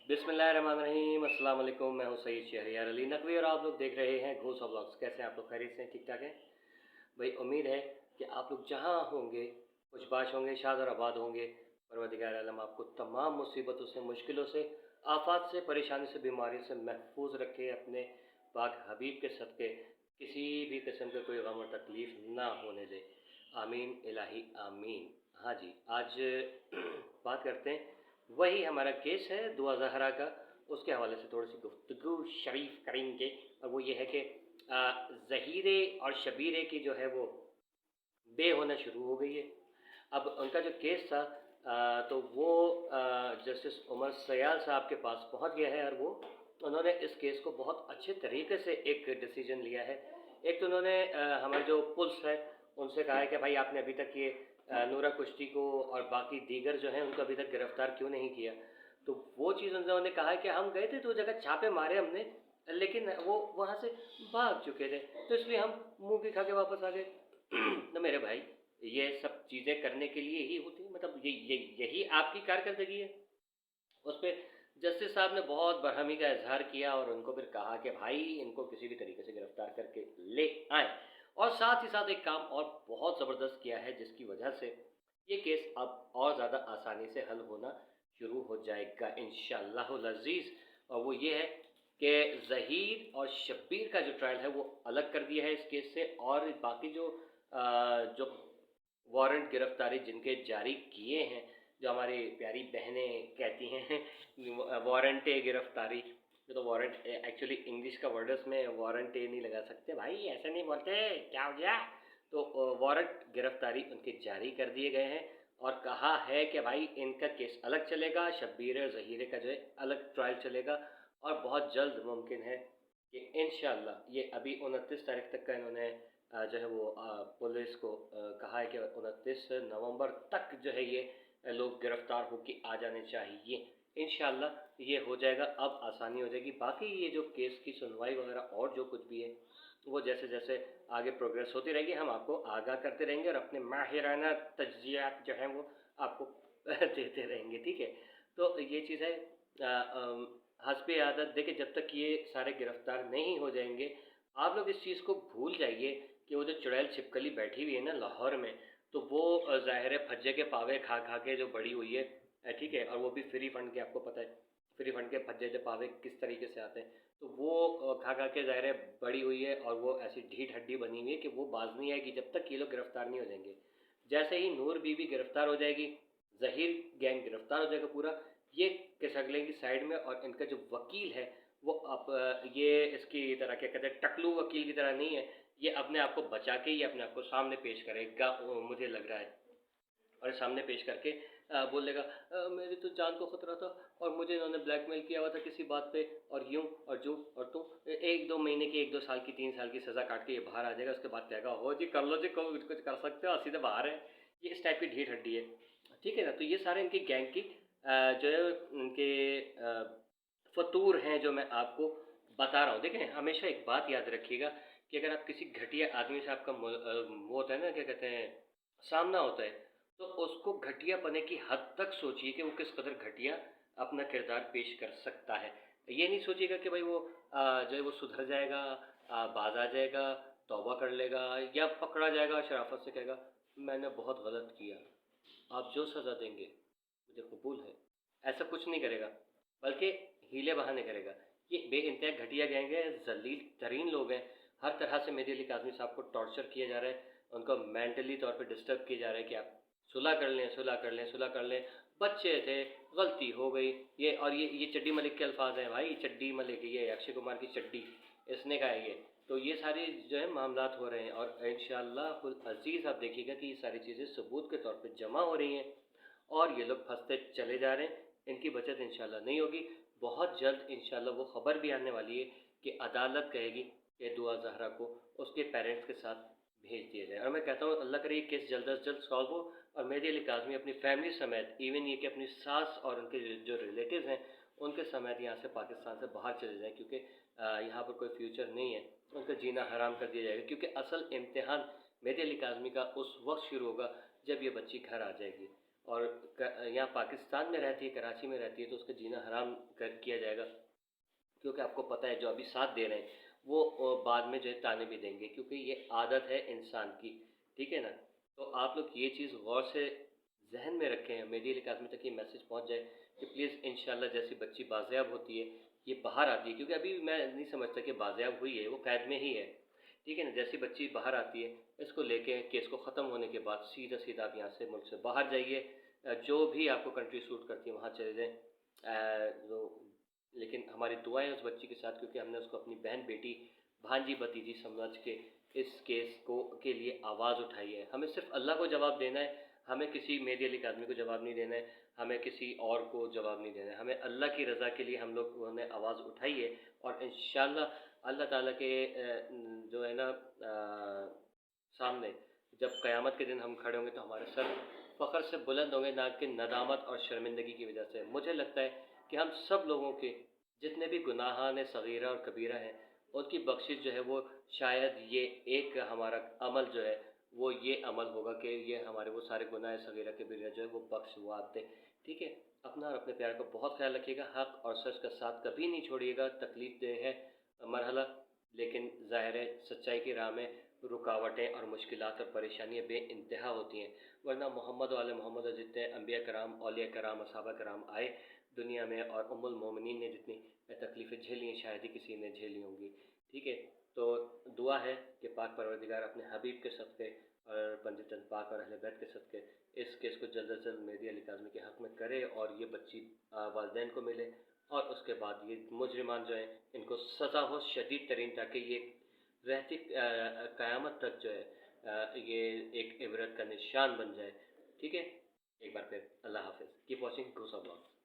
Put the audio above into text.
बिस्मिल्लाहिर्रहमानिर्रहीम, अस्सलाम वालेकुम। मैं हूं सईद शहरियार अली नकवी और आप लोग देख रहे हैं घोसा व्लॉग्स। कैसे हैं आप लोग? खैरियत से हैं? ठीक ठाक हैं भाई। उम्मीद है कि आप लोग जहां होंगे खुशबाश होंगे, शाद और आबाद होंगे। परवरदिगार आलम आपको तमाम मुसीबतों से, मुश्किलों से, आफात से, परेशानी से, बीमारियों से महफूज रखे। अपने पाक हबीब के सदक़े किसी भी किस्म के कोई गम और तकलीफ़ ना होने दे। आमीन इलाही आमीन। हाँ जी, आज बात करते हैं, वही हमारा केस है दुआ ज़हरा का। उसके हवाले से थोड़ी सी गुफ्तगू शरीफ करेंगे। और वो ये है कि ज़हीरे और शबीरे की जो है वो बे होना शुरू हो गई है। अब उनका जो केस था तो वो जस्टिस उमर सयाल साहब के पास पहुंच गया है और वो उन्होंने इस केस को बहुत अच्छे तरीके से एक डिसीजन लिया है। एक तो उन्होंने हमारे जो पुलिस है उनसे कहा है कि भाई आपने अभी तक ये नूरा कुश्ती को और बाकी दीगर जो हैं उनको अभी तक गिरफ़्तार क्यों नहीं किया। तो वो चीज़ उन्होंने कहा है कि हम गए थे तो जगह छापे मारे हमने, लेकिन वो वहाँ से भाग चुके थे, तो इसलिए हम मुँह की खा के वापस आ गए। तो मेरे भाई, ये सब चीज़ें करने के लिए ही होती है, मतलब यही आपकी कारकर्दगी है। उस पर जस्टिस साहब ने बहुत बरहमी का इजहार किया और उनको फिर कहा कि भाई इनको किसी भी तरीके से गिरफ्तार करके ले आए। और साथ ही साथ एक काम और बहुत ज़बरदस्त किया है जिसकी वजह से ये केस अब और ज़्यादा आसानी से हल होना शुरू हो जाएगा इंशाअल्लाहुल अज़ीज़। और वो ये है कि ज़हीर और शब्बीर का जो ट्रायल है वो अलग कर दिया है इस केस से। और बाकी जो वारंट गिरफ्तारी जिनके जारी किए हैं, जो हमारी प्यारी बहनें कहती हैं वारंट गिरफ्तारी। तो वारंट एक्चुअली इंग्लिश का वर्ड है, उसमें वारंट नहीं लगा सकते भाई, ऐसे नहीं बोलते, क्या हो गया। तो वारंट गिरफ्तारी उनके जारी कर दिए गए हैं और कहा है कि भाई इनका केस अलग चलेगा, शब्बीर और ज़हीरे का जो है अलग ट्रायल चलेगा। और बहुत जल्द मुमकिन है कि इंशाअल्लाह ये अभी 29 तारीख तक का इन्होंने जो है वो पुलिस को कहा है कि 29 नवंबर तक जो है ये लोग गिरफ़्तार होकर आ जाने चाहिए। इंशाअल्लाह ये हो जाएगा, अब आसानी हो जाएगी। बाकी ये जो केस की सुनवाई वगैरह और जो कुछ भी है वो जैसे जैसे आगे प्रोग्रेस होती रहेगी हम आपको आगाह करते रहेंगे और अपने माहिराना तज्ज़ियात जो हैं वो आपको देते रहेंगे, ठीक है। तो ये चीज़ है। हस्बे आदत देखिए, जब तक ये सारे गिरफ़्तार नहीं हो जाएंगे आप लोग इस चीज़ को भूल जाइए कि वो जो चुड़ैल छिपकली बैठी हुई है ना लाहौर में, तो वो ज़ाहिर है फज्जे के पावे खा खा के जो बड़ी हुई है, ठीक है। और वो भी फ्री फंड के, आपको पता है फ्री फंड के फज्जे के पावे किस तरीके से आते हैं। तो वो खा खा के ज़ाहिर है बड़ी हुई है और वो ऐसी ढीठ हड्डी बनी हुई है कि वो बाज नहीं आएगी जब तक ये लोग गिरफ़्तार नहीं हो जाएंगे। जैसे ही नूर बीबी गिरफ़्तार हो जाएगी, ज़हीर गैंग गिरफ़्तार हो जाएगा पूरा, ये किसगले की साइड में। और इनका जो वकील है वो अब ये इसकी तरह क्या कहते हैं टकलू वकील की तरह नहीं है, ये अपने आप को बचा के ही अपने आप को सामने पेश करेगा मुझे लग रहा है। और सामने पेश करके बोलेगा मेरी तो जान को ख़तरा था और मुझे इन्होंने ब्लैकमेल किया हुआ था किसी बात पे, और यूँ और जो और तो 1-2 महीने की, 1-2 साल की, 3 साल की सज़ा काट के ये बाहर आ जाएगा। उसके बाद कहेगा हो जी कर लो जी, कुछ कर सकते हो, सीधे बाहर है। ये इस टाइप की ढीठ हड्डी है, ठीक है ना। तो ये सारे इनकी गैंग की जो है उनके फतूर हैं जो मैं आपको बता रहा हूँ। देखें, हमेशा एक बात याद रखिएगा कि अगर आप किसी घटिया आदमी से आपका वो होता है ना, क्या कहते हैं, सामना होता है, तो उसको घटिया पने की हद तक सोचिए कि वो किस कदर घटिया अपना किरदार पेश कर सकता है। ये नहीं सोचिएगा कि भाई वो जो है वो सुधर जाएगा, बाज आ जाएगा, तौबा कर लेगा, या पकड़ा जाएगा शराफत से कहेगा मैंने बहुत गलत किया, आप जो सज़ा देंगे मुझे कबूल है। ऐसा कुछ नहीं करेगा, बल्कि हीले बहाने करेगा। ये बेइंतहा घटिया गैंग है, ज़लील तरीन लोग हैं। हर तरह से मेरे अली काज़मी साहब को टॉर्चर किया जा रहा है, उनको मेंटली तौर पे डिस्टर्ब किया जा रहा है कि आप सुलह कर लें, सुलह कर लें, सुलह कर लें। बच्चे थे, गलती हो गई। ये और ये चड्डी मलिक के अल्फाज हैं भाई, चड्डी मलिक, ये अक्षय कुमार की चड्डी इसने कहा है ये। तो ये सारी जो है मामलात हो रहे हैं और इंशाअल्लाहुल अज़ीज़ आप देखिएगा कि ये सारी चीज़ें सबूत के तौर पे जमा हो रही हैं और ये लोग फंसते चले जा रहे हैं। इनकी बचत इंशाअल्लाह नहीं होगी। बहुत जल्द इंशाअल्लाह वो ख़बर भी आने वाली है कि अदालत कहेगी कि दुआ ज़हरा को उसके पेरेंट्स के साथ भेज दिया जाए। और मैं कहता हूँ अल्लाह करे ये केस जल्द अज़ जल्द सॉल्व हो और मेहदी अली काज़मी अपनी फैमिली समेत, इवन ये कि अपनी सास और उनके जो रिलेटिव्स हैं उनके समेत यहाँ से पाकिस्तान से बाहर चले जाएँ, क्योंकि यहाँ पर कोई फ्यूचर नहीं है। उनका जीना हराम कर दिया जाएगा, क्योंकि असल इम्तिहान मेहदी अली काज़मी का उस वक्त शुरू होगा जब ये बच्ची घर आ जाएगी। اور यहाँ پاکستان میں رہتی ہے، کراچی میں رہتی ہے، تو اس کا جینا حرام کیا جائے گا، کیونکہ آپ کو پتہ ہے جو ابھی ساتھ دے رہے ہیں وہ بعد میں جو ہے تانے بھی دیں گے، کیونکہ یہ عادت ہے انسان کی، ٹھیک ہے نا؟ تو آپ لوگ یہ چیز غور سے ذہن میں رکھیں، میڈیا اکیڈمی تک یہ میسج پہنچ جائے کہ پلیز انشاءاللہ جیسی بچی بازیاب ہوتی ہے یہ باہر آتی ہے، کیونکہ ابھی میں نہیں سمجھتا کہ بازیاب ہوئی ہے، وہ قید میں ہی ہے، ٹھیک ہے نا؟ جیسی بچی باہر آتی ہے اس کو لے کے کیس کو ختم ہونے کے بعد سیدھا سیدھا آپ یہاں سے ملک سے باہر جائیے، جو بھی آپ کو کنٹری سوٹ کرتی ہے وہاں چلے جائیں، لیکن ہماری دعائیں اس بچی کے ساتھ، کیونکہ ہم نے اس کو اپنی بہن بیٹی بھانجی بھتیجی سمجھ کے اس کیس کو کے لیے آواز اٹھائی ہے۔ ہمیں صرف اللہ کو جواب دینا ہے، ہمیں کسی میڈیا لک آدمی کو جواب نہیں دینا ہے، ہمیں کسی اور کو جواب نہیں دینا ہے، ہمیں اللہ کی رضا کے لیے ہم لوگوں نے آواز اٹھائی ہے، اور انشاءاللہ اللہ تعالیٰ کے جو ہے نا سامنے جب قیامت کے دن ہم کھڑے ہوں گے تو ہمارے سر فخر سے بلند ہوں گے، نہ کہ ندامت اور شرمندگی کی وجہ سے۔ مجھے لگتا ہے کہ ہم سب لوگوں کے جتنے بھی گناہان صغیرہ اور کبیرہ ہیں ان کی بخشش جو ہے وہ شاید یہ ایک ہمارا عمل جو ہے وہ یہ عمل ہوگا کہ یہ ہمارے وہ سارے گناہ صغیرہ کبیرہ جو ہے وہ بخشوات دے، ٹھیک ہے؟ اپنا اور اپنے پیار کا بہت خیال رکھیے گا، حق اور سچ کا ساتھ کبھی نہیں چھوڑیے گا۔ تکلیف دہ ہے مرحلہ، لیکن ظاہر ہے سچائی کی راہ میں رکاوٹیں اور مشکلات اور پریشانیاں بے انتہا ہوتی ہیں، ورنہ محمد وعلی محمد اور جتنے انبیاء کرام، اولیاء کرام، صحابہ کرام آئے دنیا میں، اور ام المومنین نے جتنی تکلیفیں جھیلی ہیں شاید ہی کسی نے جھیلی ہوں گی، ٹھیک ہے؟ تو دعا ہے کہ پاک پروردگار اپنے حبیب کے صدقے اور پنجتن پاک اور اہل بیت کے صدقے اس کیس کو جلد از جلد میڈیا علی کاظمی کے حق میں کرے، اور یہ بچی والدین کو ملے، اور اس کے بعد یہ مجرمان جو ہیں ان کو سزا ہو شدید ترین، تاکہ یہ رہتی قیامت تک جو ہے یہ ایک عبرت کا نشان بن جائے، ٹھیک ہے؟ ایک بار پھر اللہ حافظ، کیپ واچنگ گھوسا بلاگس۔